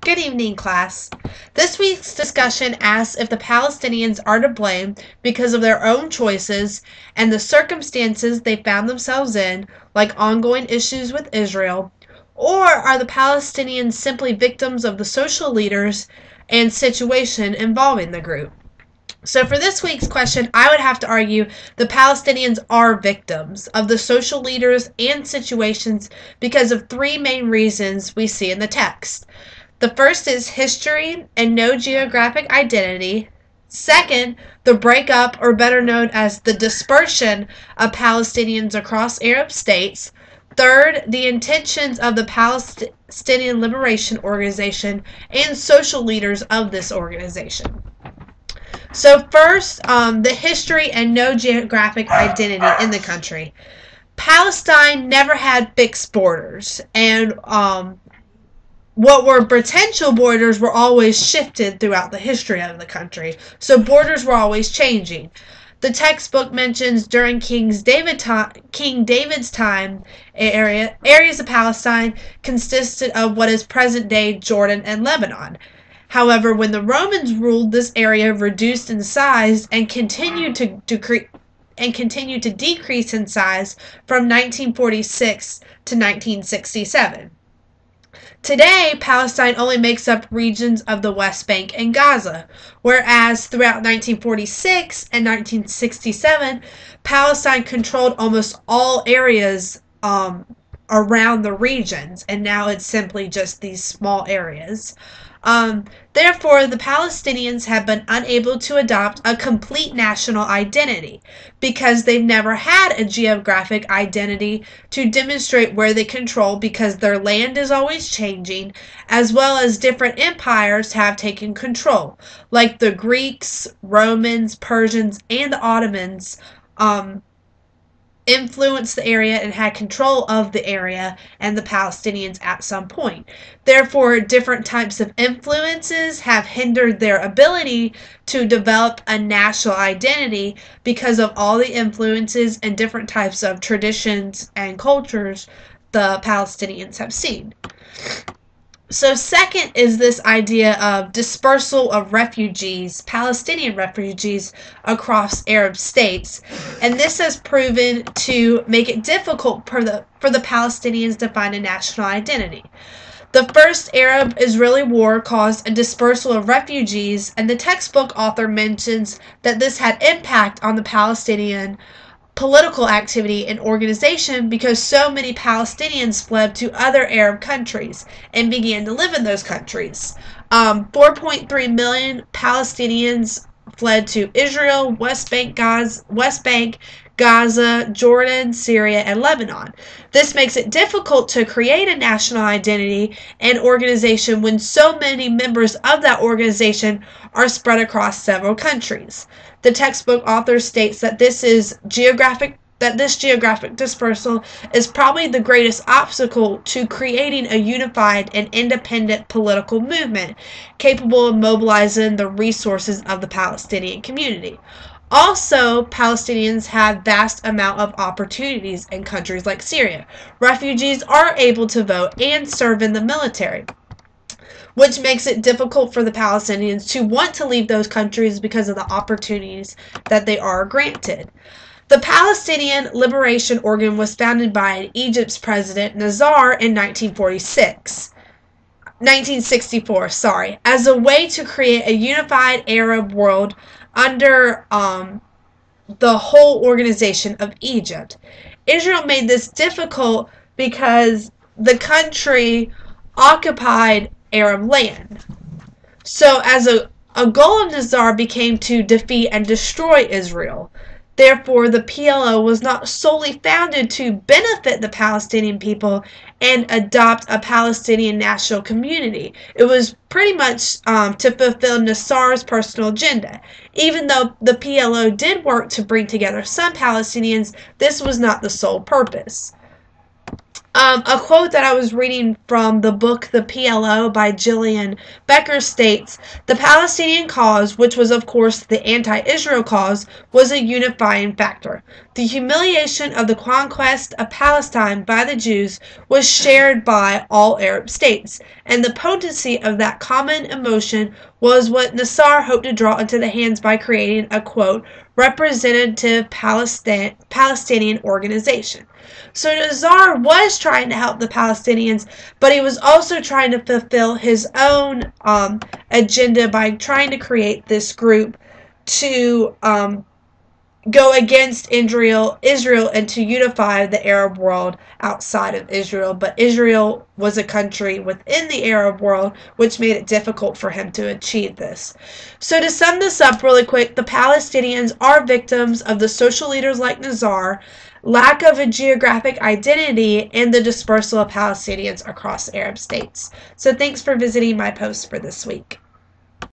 Good evening, class. This week's discussion asks if the Palestinians are to blame because of their own choices and the circumstances they found themselves in, like ongoing issues with Israel, or are the Palestinians simply victims of the social leaders and situation involving the group? So for this week's question, I would have to argue the Palestinians are victims of the social leaders and situations because of three main reasons we see in the text. The first is history and no geographic identity. Second, the breakup, or better known as the dispersion, of Palestinians across Arab states. Third, the intentions of the Palestinian Liberation Organization and social leaders of this organization. So first, the history and no geographic identity in the country. Palestine never had fixed borders, and what were potential borders were always shifted throughout the history of the country. So borders were always changing. The textbook mentions during King David's time, areas of Palestine consisted of what is present-day Jordan and Lebanon. However, when the Romans ruled, this area reduced in size and continued to decrease in size from 1946 to 1967. Today, Palestine only makes up regions of the West Bank and Gaza, whereas throughout 1946 and 1967, Palestine controlled almost all areas around the regions, and now it's simply just these small areas. Therefore, the Palestinians have been unable to adopt a complete national identity because they've never had a geographic identity to demonstrate where they control, because their land is always changing, as well as different empires have taken control, like the Greeks, Romans, Persians, and the Ottomans influenced the area and had control of the area and the Palestinians at some point. Therefore, different types of influences have hindered their ability to develop a national identity because of all the influences and different types of traditions and cultures the Palestinians have seen. So second is this idea of dispersal of refugees, Palestinian refugees, across Arab states. And this has proven to make it difficult for the Palestinians to find a national identity. The first Arab-Israeli war caused a dispersal of refugees, and the textbook author mentions that this had impact on the Palestinian political activity and organization because so many Palestinians fled to other Arab countries and began to live in those countries. 4.3 million Palestinians fled to Israel, West Bank, Gaza, Jordan, Syria, and Lebanon. This makes it difficult to create a national identity and organization when so many members of that organization are spread across several countries. The textbook author states that this geographic dispersal is probably the greatest obstacle to creating a unified and independent political movement capable of mobilizing the resources of the Palestinian community. Also, Palestinians have vast amount of opportunities in countries like Syria. Refugees are able to vote and serve in the military, which makes it difficult for the Palestinians to want to leave those countries because of the opportunities that they are granted. The Palestinian Liberation Organ was founded by Egypt's president Nasser in 1964, as a way to create a unified Arab world under the whole organization of Egypt. Israel made this difficult because the country occupied Arab land. So as a goal of Nasser became to defeat and destroy Israel. Therefore, the PLO was not solely founded to benefit the Palestinian people and adopt a Palestinian national community. It was pretty much to fulfill Nasser's personal agenda. Even though the PLO did work to bring together some Palestinians, this was not the sole purpose. A quote that I was reading from the book The PLO by Gillian Becker states, "The Palestinian cause, which was of course the anti-Israel cause, was a unifying factor. The humiliation of the conquest of Palestine by the Jews was shared by all Arab states, and the potency of that common emotion was what Nasser hoped to draw into the hands by creating a, quote, representative Palestinian organization." So Nazar was trying to help the Palestinians, but he was also trying to fulfill his own agenda by trying to create this group to go against Israel and to unify the Arab world outside of Israel. But Israel was a country within the Arab world, which made it difficult for him to achieve this. So to sum this up really quick, the Palestinians are victims of the social leaders like Nazar, lack of a geographic identity, and the dispersal of Palestinians across Arab states. So thanks for visiting my post for this week.